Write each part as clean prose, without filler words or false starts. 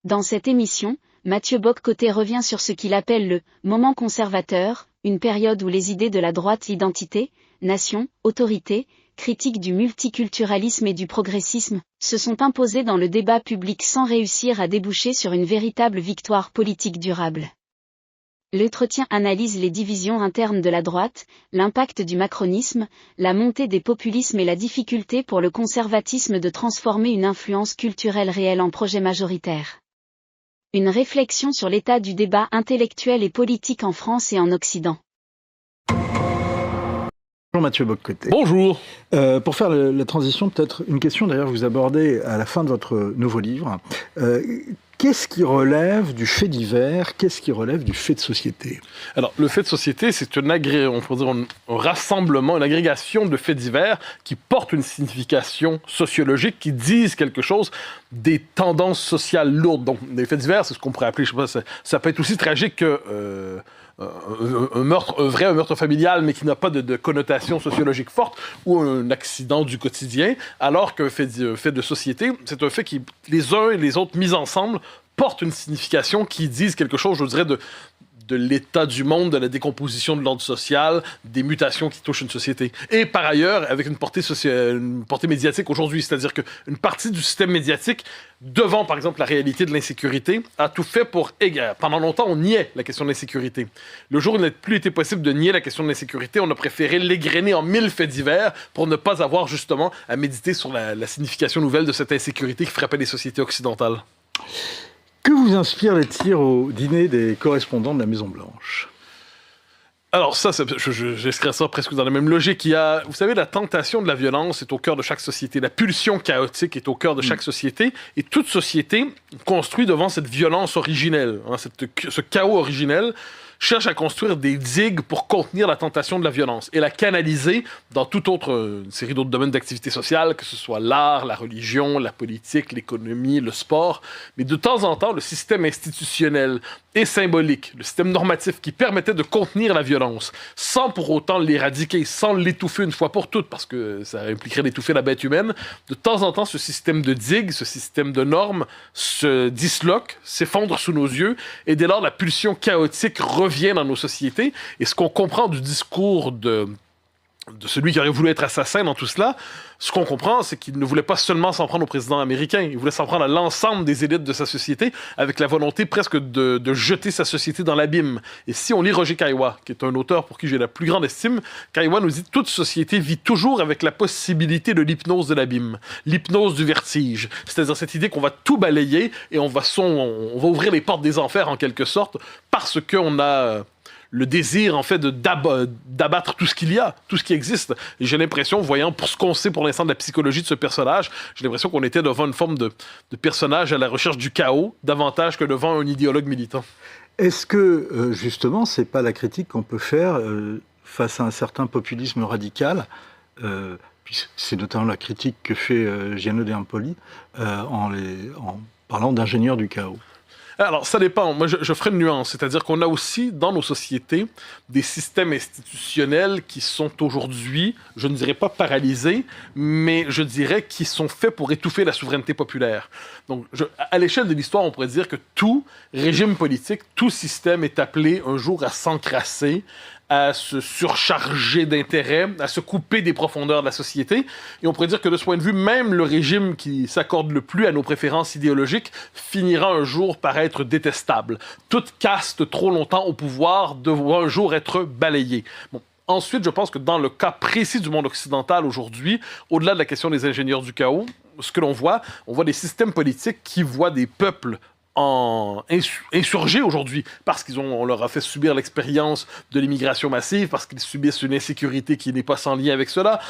Dans cette émission, Mathieu Bock-Côté revient sur ce qu'il appelle le « moment conservateur », une période où les idées de la droite, identité, nation, autorité, critique du multiculturalisme et du progressisme, se sont imposées dans le débat public sans réussir à déboucher sur une véritable victoire politique durable. L'entretien analyse les divisions internes de la droite, l'impact du macronisme, la montée des populismes et la difficulté pour le conservatisme de transformer une influence culturelle réelle en projet majoritaire. Une réflexion sur l'état du débat intellectuel et politique en France et en Occident. Bonjour Mathieu Bock-Côté. Bonjour. Pour faire la transition, peut-être une question d'ailleurs que vous abordez à la fin de votre nouveau livre. Qu'est-ce qui relève du fait divers? Qu'est-ce qui relève du fait de société? Alors, le fait de société, c'est on pourrait dire un rassemblement, une agrégation de faits divers qui portent une signification sociologique, qui disent quelque chose des tendances sociales lourdes. Donc, les faits divers, c'est ce qu'on pourrait appeler, je sais pas, ça peut être aussi tragique que un meurtre familial, mais qui n'a pas de connotation sociologique forte, ou un accident du quotidien, alors qu'un fait de société, c'est un fait qui, les uns et les autres mis ensemble, portent une signification qui disent quelque chose, je dirais, de l'état du monde, de la décomposition de l'ordre social, des mutations qui touchent une société. Et par ailleurs, avec une portée médiatique aujourd'hui, c'est-à-dire qu'une partie du système médiatique, devant par exemple la réalité de l'insécurité, a tout fait pour égarer. Pendant longtemps, on niait la question de l'insécurité. Le jour où il n'a plus été possible de nier la question de l'insécurité, on a préféré l'égrener en 1000 faits divers pour ne pas avoir justement à méditer sur la signification nouvelle de cette insécurité qui frappait les sociétés occidentales. Que vous inspirent les tirs au dîner des correspondants de la Maison-Blanche? Alors ça, j'excris ça presque dans la même logique. Vous savez, la tentation de la violence est au cœur de chaque société. La pulsion chaotique est au cœur de chaque société. Et toute société construit devant cette violence originelle, ce chaos originel, cherche à construire des digues pour contenir la tentation de la violence et la canaliser dans toute autre série d'autres domaines d'activité sociale, que ce soit l'art, la religion, la politique, l'économie, le sport. Mais de temps en temps, le système institutionnel et symbolique, le système normatif qui permettait de contenir la violence sans pour autant l'éradiquer, sans l'étouffer une fois pour toutes, parce que ça impliquerait d'étouffer la bête humaine, de temps en temps, ce système de digues, ce système de normes se disloque, s'effondre sous nos yeux, et dès lors, la pulsion chaotique revient dans nos sociétés. Et ce qu'on comprend du discours de celui qui aurait voulu être assassin dans tout cela, ce qu'on comprend, c'est qu'il ne voulait pas seulement s'en prendre au président américain, il voulait s'en prendre à l'ensemble des élites de sa société, avec la volonté presque de jeter sa société dans l'abîme. Et si on lit Roger Caillois, qui est un auteur pour qui j'ai la plus grande estime, Caillois nous dit « Toute société vit toujours avec la possibilité de l'hypnose de l'abîme, l'hypnose du vertige ». C'est-à-dire cette idée qu'on va tout balayer et on va ouvrir les portes des enfers en quelque sorte, parce qu'on a le désir, en fait, d'abattre tout ce qu'il y a, tout ce qui existe. Et j'ai l'impression, voyant pour ce qu'on sait pour l'instant de la psychologie de ce personnage, j'ai l'impression qu'on était devant une forme de personnage à la recherche du chaos, davantage que devant un idéologue militant. Est-ce que, justement, c'est pas la critique qu'on peut faire face à un certain populisme radical, c'est notamment la critique que fait Gianno De Empoli en parlant d'ingénieurs du chaos? Alors, ça dépend. Moi, je ferai une nuance. C'est-à-dire qu'on a aussi, dans nos sociétés, des systèmes institutionnels qui sont aujourd'hui, je ne dirais pas paralysés, mais je dirais qui sont faits pour étouffer la souveraineté populaire. Donc, à l'échelle de l'histoire, on pourrait dire que tout régime politique, tout système est appelé un jour à s'encrasser, à se surcharger d'intérêts, à se couper des profondeurs de la société. Et on pourrait dire que de ce point de vue, même le régime qui s'accorde le plus à nos préférences idéologiques finira un jour par être détestable. Toute caste trop longtemps au pouvoir devra un jour être balayée. Bon. Ensuite, je pense que dans le cas précis du monde occidental aujourd'hui, au-delà de la question des ingénieurs du chaos, ce que l'on voit, on voit des systèmes politiques qui voient des peuples insurgés aujourd'hui parce on leur a fait subir l'expérience de l'immigration massive, parce qu'ils subissent une insécurité qui n'est pas sans lien avec cela,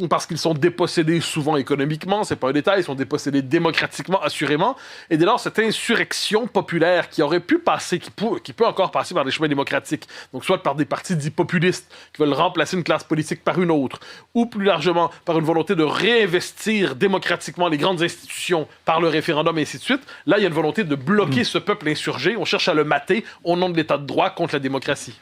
parce qu'ils sont dépossédés souvent économiquement, c'est pas un détail, ils sont dépossédés démocratiquement, assurément, et dès lors cette insurrection populaire qui aurait pu passer, qui peut encore passer par des chemins démocratiques, donc soit par des partis dits populistes qui veulent remplacer une classe politique par une autre, ou plus largement par une volonté de réinvestir démocratiquement les grandes institutions par le référendum et ainsi de suite, là il y a une volonté de bloquer ce peuple insurgé, on cherche à le mater au nom de l'état de droit contre la démocratie.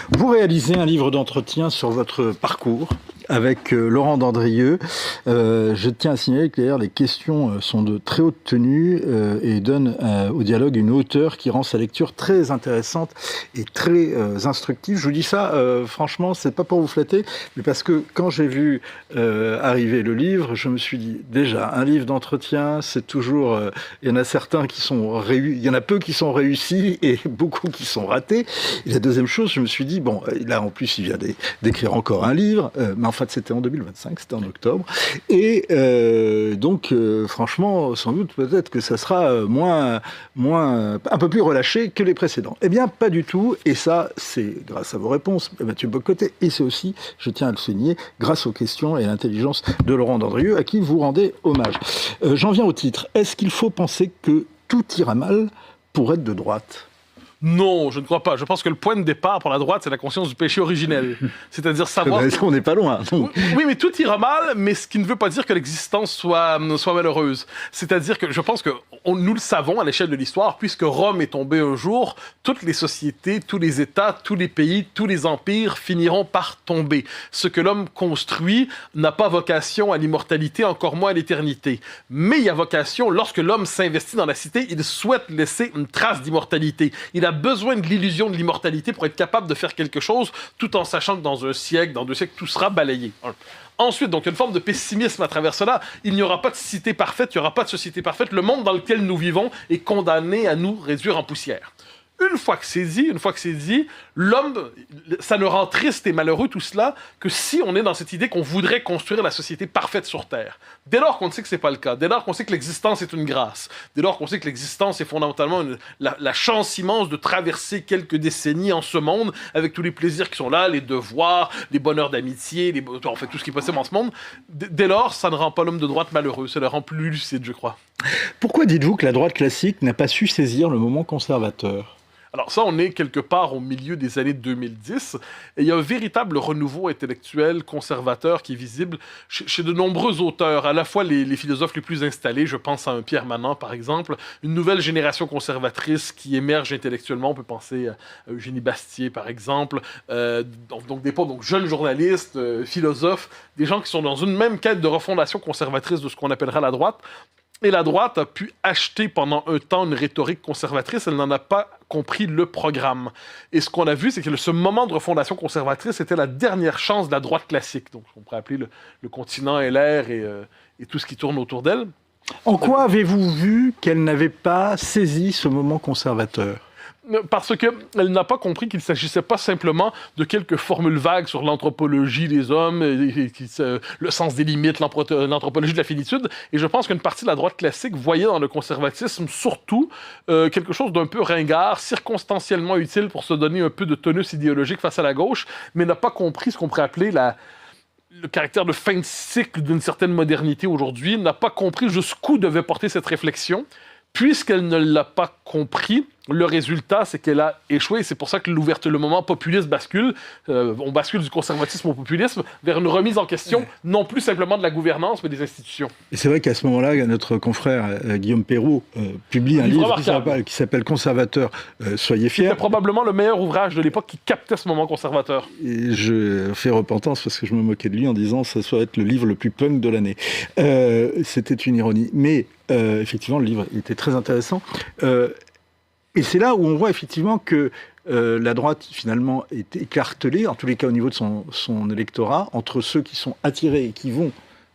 Vous réalisez un livre d'entretien sur votre parcours avec Laurent Dandrieux. Je tiens à signaler que d'ailleurs les questions sont de très haute tenue et donnent au dialogue une hauteur qui rend sa lecture très intéressante et très instructive. Je vous dis ça, franchement, c'est pas pour vous flatter, mais parce que quand j'ai vu arriver le livre, je me suis dit, déjà, un livre d'entretien, c'est toujours... il y en a certains qui sont il y en a peu qui sont réussis et beaucoup qui sont ratés. Et la deuxième chose, je me suis dit, bon, là, en plus, il vient d'écrire encore un livre, mais en fait, c'était en 2025, c'était en octobre. Et donc, franchement, sans doute, peut-être que ça sera un peu plus relâché que les précédents. Eh bien, pas du tout. Et ça, c'est grâce à vos réponses, Mathieu Bock-Côté, et c'est aussi, je tiens à le souligner, grâce aux questions et à l'intelligence de Laurent Dandrieux, à qui vous rendez hommage. J'en viens au titre. Est-ce qu'il faut penser que tout ira mal pour être de droite ? Non, je ne crois pas. Je pense que le point de départ pour la droite, c'est la conscience du péché originel. C'est-à-dire savoir... On n'est pas loin. Oui, mais tout ira mal, mais ce qui ne veut pas dire que l'existence soit malheureuse. C'est-à-dire que je pense que nous le savons à l'échelle de l'histoire, puisque Rome est tombée un jour, toutes les sociétés, tous les États, tous les pays, tous les empires finiront par tomber. Ce que l'homme construit n'a pas vocation à l'immortalité, encore moins à l'éternité. Mais il y a vocation, lorsque l'homme s'investit dans la cité, il souhaite laisser une trace d'immortalité. Il a besoin de l'illusion de l'immortalité pour être capable de faire quelque chose, tout en sachant que dans un siècle, dans 2 siècles, tout sera balayé. Ensuite, donc, il y a une forme de pessimisme à travers cela. Il n'y aura pas de cité parfaite, il n'y aura pas de société parfaite. Le monde dans lequel nous vivons est condamné à nous réduire en poussière. Une fois que c'est dit, l'homme, ça ne rend triste et malheureux tout cela que si on est dans cette idée qu'on voudrait construire la société parfaite sur Terre. Dès lors qu'on sait que c'est pas le cas, dès lors qu'on sait que l'existence est une grâce, dès lors qu'on sait que l'existence est fondamentalement la chance immense de traverser quelques décennies en ce monde avec tous les plaisirs qui sont là, les devoirs, les bonheurs d'amitié, en fait tout ce qui est possible en ce monde, dès lors, ça ne rend pas l'homme de droite malheureux, ça le rend plus lucide, je crois. Pourquoi dites-vous que la droite classique n'a pas su saisir le moment conservateur ? Alors ça, on est quelque part au milieu des années 2010, et il y a un véritable renouveau intellectuel conservateur qui est visible chez de nombreux auteurs, à la fois les philosophes les plus installés, je pense à un Pierre Manant par exemple, une nouvelle génération conservatrice qui émerge intellectuellement, on peut penser à Eugénie Bastier par exemple, donc des jeunes journalistes, philosophes, des gens qui sont dans une même quête de refondation conservatrice de ce qu'on appellera la droite. Et la droite a pu acheter pendant un temps une rhétorique conservatrice, elle n'en a pas compris le programme. Et ce qu'on a vu, c'est que ce moment de refondation conservatrice était la dernière chance de la droite classique, donc on pourrait appeler le continent LR et tout ce qui tourne autour d'elle. En quoi avez-vous vu qu'elle n'avait pas saisi ce moment conservateur ? Parce qu'elle n'a pas compris qu'il ne s'agissait pas simplement de quelques formules vagues sur l'anthropologie des hommes, le sens des limites, l'anthropologie de la finitude. Et je pense qu'une partie de la droite classique voyait dans le conservatisme surtout quelque chose d'un peu ringard, circonstanciellement utile pour se donner un peu de tonus idéologique face à la gauche, mais n'a pas compris ce qu'on pourrait appeler le caractère de fin de cycle d'une certaine modernité aujourd'hui, n'a pas compris jusqu'où devait porter cette réflexion. Puisqu'elle ne l'a pas compris, le résultat, c'est qu'elle a échoué. C'est pour ça que le moment populiste bascule. On bascule du conservatisme au populisme vers une remise en question, non plus simplement de la gouvernance, mais des institutions. Et c'est vrai qu'à ce moment-là, notre confrère Guillaume Perrault publie un livre qui s'appelle « Conservateur, soyez fiers ». C'était probablement le meilleur ouvrage de l'époque qui captait ce moment conservateur. Et je fais repentance parce que je me moquais de lui en disant que ça doit être le livre le plus punk de l'année. C'était une ironie. Mais effectivement, le livre était très intéressant. Et c'est là où on voit effectivement que la droite, finalement, est écartelée, en tous les cas au niveau de son électorat, entre ceux qui sont attirés et qui vont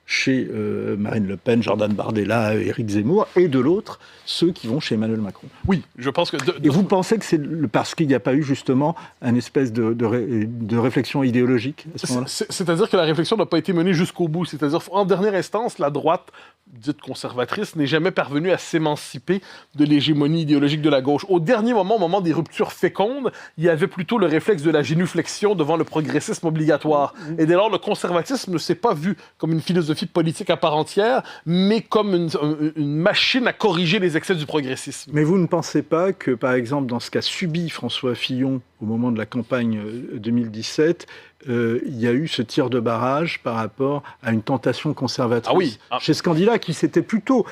chez Marine Le Pen, Jordan Bardella, Éric Zemmour, et de l'autre, ceux qui vont chez Emmanuel Macron. Oui, je pense que... Et vous pensez que c'est parce qu'il n'y a pas eu justement une espèce de réflexion idéologique à ce moment-là ? C'est-à-dire que la réflexion n'a pas été menée jusqu'au bout. C'est-à-dire, en dernière instance, la droite dite conservatrice n'est jamais parvenue à s'émanciper de l'hégémonie idéologique de la gauche. Au dernier moment, au moment des ruptures fécondes, il y avait plutôt le réflexe de la génuflexion devant le progressisme obligatoire. Et dès lors, le conservatisme ne s'est pas vu comme une philosophie politique à part entière, mais comme une machine à corriger les excès du progressisme. Mais vous ne pensez pas que, par exemple, dans ce qu'a subi François Fillon au moment de la campagne 2017, il y a eu ce tir de barrage par rapport à une tentation conservatrice chez ce candidat qui s'était plutôt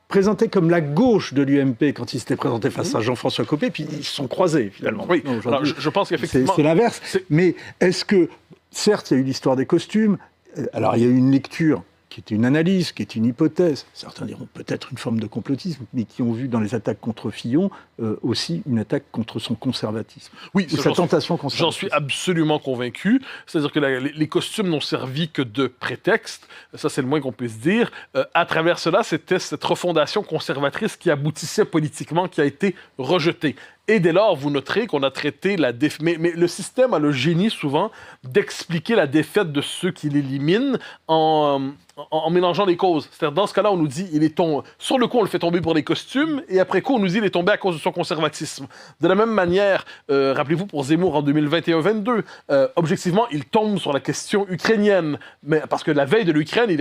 présenté comme la gauche de l'UMP quand il s'était présenté face à Jean-François Copé, puis ils se sont croisés finalement. Oui, alors, je pense qu'effectivement... C'est l'inverse. Mais est-ce que, certes, il y a eu l'histoire des costumes, Alors, il y a eu une lecture qui était une analyse, qui est une hypothèse. Certains diront peut-être une forme de complotisme, mais qui ont vu dans les attaques contre Fillon aussi une attaque contre son conservatisme. Oui, sa tentation conservatrice. J'en suis absolument convaincu. C'est-à-dire que les costumes n'ont servi que de prétexte. Ça, c'est le moins qu'on puisse dire. À travers cela, c'était cette refondation conservatrice qui aboutissait politiquement, qui a été rejetée. Et dès lors, vous noterez qu'on a traité la défaite. Mais le système a le génie souvent d'expliquer la défaite de ceux qui l'éliminent en mélangeant les causes. C'est-à-dire, dans ce cas-là, on nous dit, sur le coup, on le fait tomber pour les costumes, et après coup, on nous dit, il est tombé à cause de son conservatisme. De la même manière, rappelez-vous, pour Zemmour en 2021-22, objectivement, il tombe sur la question ukrainienne, mais parce que la veille de l'Ukraine, il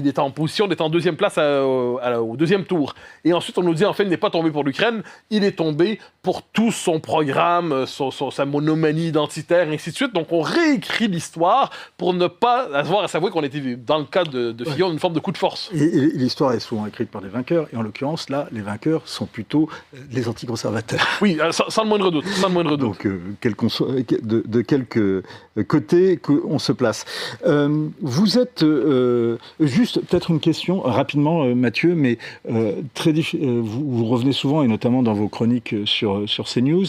est en position d'être en deuxième place au deuxième tour. Et ensuite, on nous dit, en fait, il n'est pas tombé pour l'Ukraine, il est tombé pour tout son programme, sa monomanie identitaire, et ainsi de suite. Donc, on réécrit l'histoire pour ne pas avoir à savoir qu'on était, dans le cas de Fillon, une forme de coup de force. Et l'histoire est souvent écrite par des vainqueurs, et en l'occurrence, là, les vainqueurs sont plutôt les anticonservateurs. Oui, sans le moindre doute. Donc, de quelque côté qu'on se place. Vous êtes... juste, peut-être une question, rapidement, Mathieu, mais vous revenez souvent, et notamment dans vos chroniques sur CNews,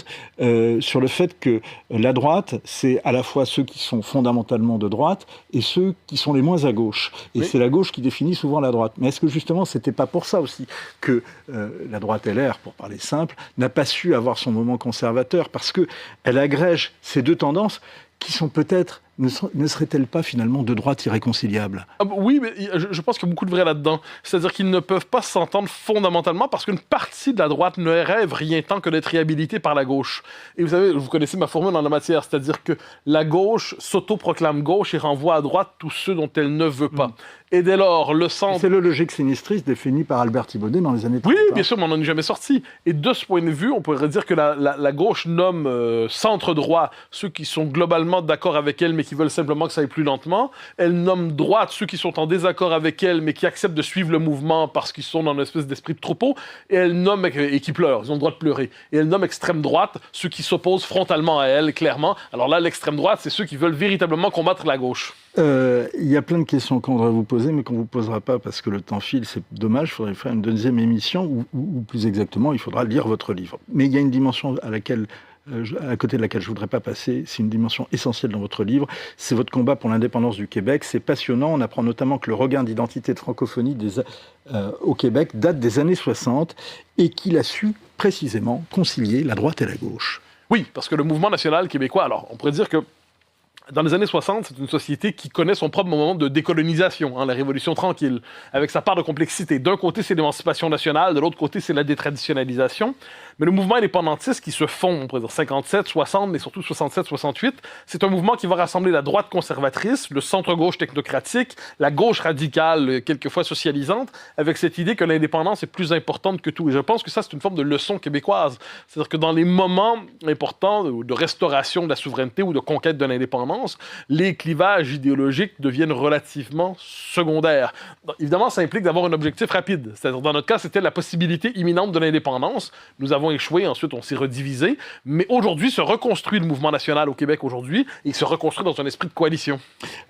sur le fait que la droite, c'est à la fois ceux qui sont fondamentalement de droite et ceux qui sont les moins à gauche. Et oui, c'est la gauche qui définit souvent la droite. Mais est-ce que justement, c'était pas pour ça aussi que la droite LR, pour parler simple, n'a pas su avoir son moment conservateur, parce qu'elle agrège ces deux tendances qui sont peut-être, ne seraient-elles pas finalement de droite irréconciliables? Oui, mais je pense qu'il y a beaucoup de vrai là-dedans. C'est-à-dire qu'ils ne peuvent pas s'entendre fondamentalement parce qu'une partie de la droite ne rêve rien tant que d'être réhabilitée par la gauche. Et vous savez, vous connaissez ma formule en la matière, c'est-à-dire que la gauche s'autoproclame gauche et renvoie à droite tous ceux dont elle ne veut pas. Et dès lors, le centre... C'est le logique sinistriste défini par Albert Thibaudet dans les années 30. Oui, bien sûr, mais on n'en est jamais sorti. Et de ce point de vue, on pourrait dire que la gauche nomme centre-droit ceux qui sont globalement d'accord avec elle, mais qui veulent simplement que ça aille plus lentement. Elle nomme droite ceux qui sont en désaccord avec elle, mais qui acceptent de suivre le mouvement parce qu'ils sont dans une espèce d'esprit de troupeau. Et elle nomme... et qui pleurent, ils ont le droit de pleurer. Et elle nomme extrême droite ceux qui s'opposent frontalement à elle, clairement. Alors là, l'extrême droite, c'est ceux qui veulent véritablement combattre la gauche. Il y a plein de questions qu'on voudrait vous poser, mais qu'on ne vous posera pas parce que le temps file, c'est dommage. Il faudrait faire une deuxième émission, ou plus exactement, il faudra lire votre livre. Mais il y a une dimension à côté de laquelle je ne voudrais pas passer, c'est une dimension essentielle dans votre livre, c'est votre combat pour l'indépendance du Québec. C'est passionnant, on apprend notamment que le regain d'identité de francophonie au Québec date des années 60 et qu'il a su précisément concilier la droite et la gauche. Oui, parce que le mouvement national québécois, alors on pourrait dire que dans les années 60, c'est une société qui connaît son propre moment de décolonisation, la Révolution tranquille, avec sa part de complexité. D'un côté, c'est l'émancipation nationale, de l'autre côté, c'est la détraditionnalisation. Mais le mouvement indépendantiste qui se fond, on pourrait dire 57, 60, mais surtout 67, 68, c'est un mouvement qui va rassembler la droite conservatrice, le centre-gauche technocratique, la gauche radicale, quelquefois socialisante, avec cette idée que l'indépendance est plus importante que tout. Et je pense que ça, c'est une forme de leçon québécoise. C'est-à-dire que dans les moments importants de restauration de la souveraineté ou de conquête de l'indépendance, les clivages idéologiques deviennent relativement secondaires. Évidemment, ça implique d'avoir un objectif rapide. C'est-à-dire, dans notre cas, c'était la possibilité imminente de l'indépendance. Nous avons échoué, ensuite on s'est redivisé. Mais aujourd'hui, se reconstruit le mouvement national au Québec aujourd'hui, et il se reconstruit dans un esprit de coalition.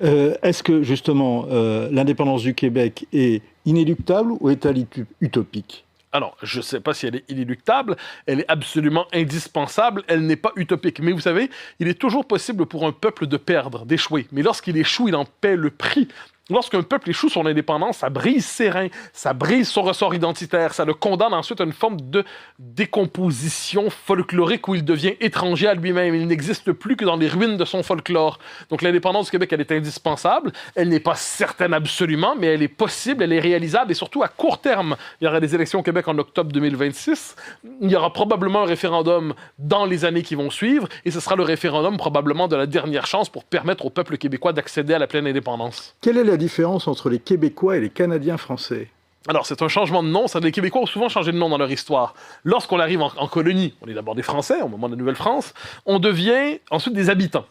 Est-ce que, justement, l'indépendance du Québec est inéluctable ou est-elle utopique ? Alors, je ne sais pas si elle est inéluctable, elle est absolument indispensable, elle n'est pas utopique. Mais vous savez, il est toujours possible pour un peuple de perdre, d'échouer. Mais lorsqu'il échoue, il en paie le prix. Lorsqu'un peuple échoue son indépendance, ça brise ses reins, ça brise son ressort identitaire, ça le condamne ensuite à une forme de décomposition folklorique où il devient étranger à lui-même. Il n'existe plus que dans les ruines de son folklore. Donc l'indépendance du Québec, elle est indispensable. Elle n'est pas certaine absolument, mais elle est possible, elle est réalisable et surtout à court terme. Il y aura des élections au Québec en octobre 2026. Il y aura probablement un référendum dans les années qui vont suivre et ce sera le référendum probablement de la dernière chance pour permettre au peuple québécois d'accéder à la pleine indépendance. Quelle est la différence entre les Québécois et les Canadiens français? Alors, c'est un changement de nom. Les Québécois ont souvent changé de nom dans leur histoire. Lorsqu'on arrive en colonie, on est d'abord des Français, au moment de la Nouvelle-France, on devient ensuite des habitants,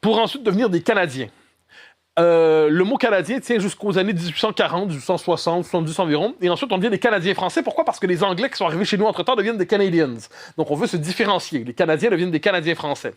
pour ensuite devenir des Canadiens. Le mot canadien tient jusqu'aux années 1840, 1860, 70 environ, et ensuite on devient des Canadiens français. Pourquoi? Parce que les Anglais qui sont arrivés chez nous entre-temps deviennent des Canadians. Donc on veut se différencier. Les Canadiens deviennent des Canadiens français.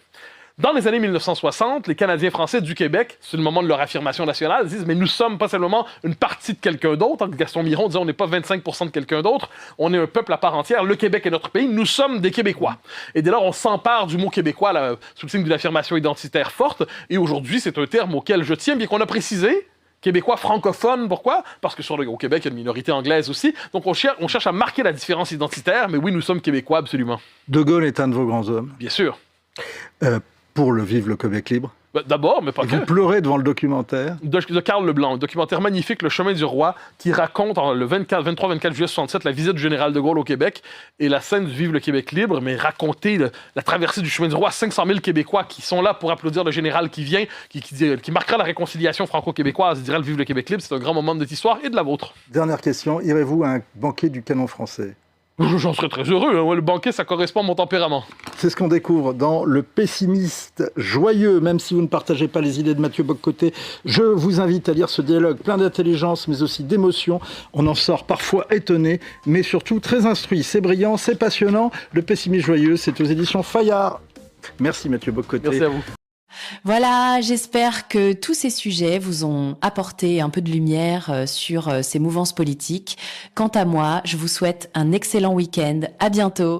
Dans les années 1960, les Canadiens français du Québec, c'est le moment de leur affirmation nationale, disent « mais nous sommes pas seulement une partie de quelqu'un d'autre ». Gaston Miron disait « on n'est pas 25% de quelqu'un d'autre, on est un peuple à part entière, le Québec est notre pays, nous sommes des Québécois ». Et dès lors, on s'empare du mot québécois là, sous le signe d'une affirmation identitaire forte. Et aujourd'hui, c'est un terme auquel je tiens, bien qu'on a précisé Québécois francophone, pourquoi? Parce que au Québec, il y a une minorité anglaise aussi. Donc on cherche à marquer la différence identitaire, mais oui, nous sommes Québécois, absolument. De Gaulle est un de vos grands hommes. Bien sûr. Pour le Vive le Québec libre. D'abord, mais pas que. Vous pleurez devant le documentaire. De Karl Leblanc, un documentaire magnifique, Le chemin du roi, qui raconte le 23-24 juillet 67 la visite du général de Gaulle au Québec et la scène du Vive le Québec libre, mais raconter la traversée du chemin du roi, 500 000 Québécois qui sont là pour applaudir le général qui vient, qui marquera la réconciliation franco-québécoise, dirait le Vive le Québec libre. C'est un grand moment de notre histoire et de la vôtre. Dernière question, irez-vous à un banquet du canon français? J'en serais très heureux. Hein. Le banquet, ça correspond à mon tempérament. C'est ce qu'on découvre dans Le pessimiste joyeux, même si vous ne partagez pas les idées de Mathieu Bock-Côté. Je vous invite à lire ce dialogue plein d'intelligence, mais aussi d'émotion. On en sort parfois étonné, mais surtout très instruit. C'est brillant, c'est passionnant. Le pessimiste joyeux, c'est aux éditions Fayard. Merci Mathieu Bock-Côté. Merci à vous. Voilà, j'espère que tous ces sujets vous ont apporté un peu de lumière sur ces mouvances politiques. Quant à moi, je vous souhaite un excellent week-end. À bientôt.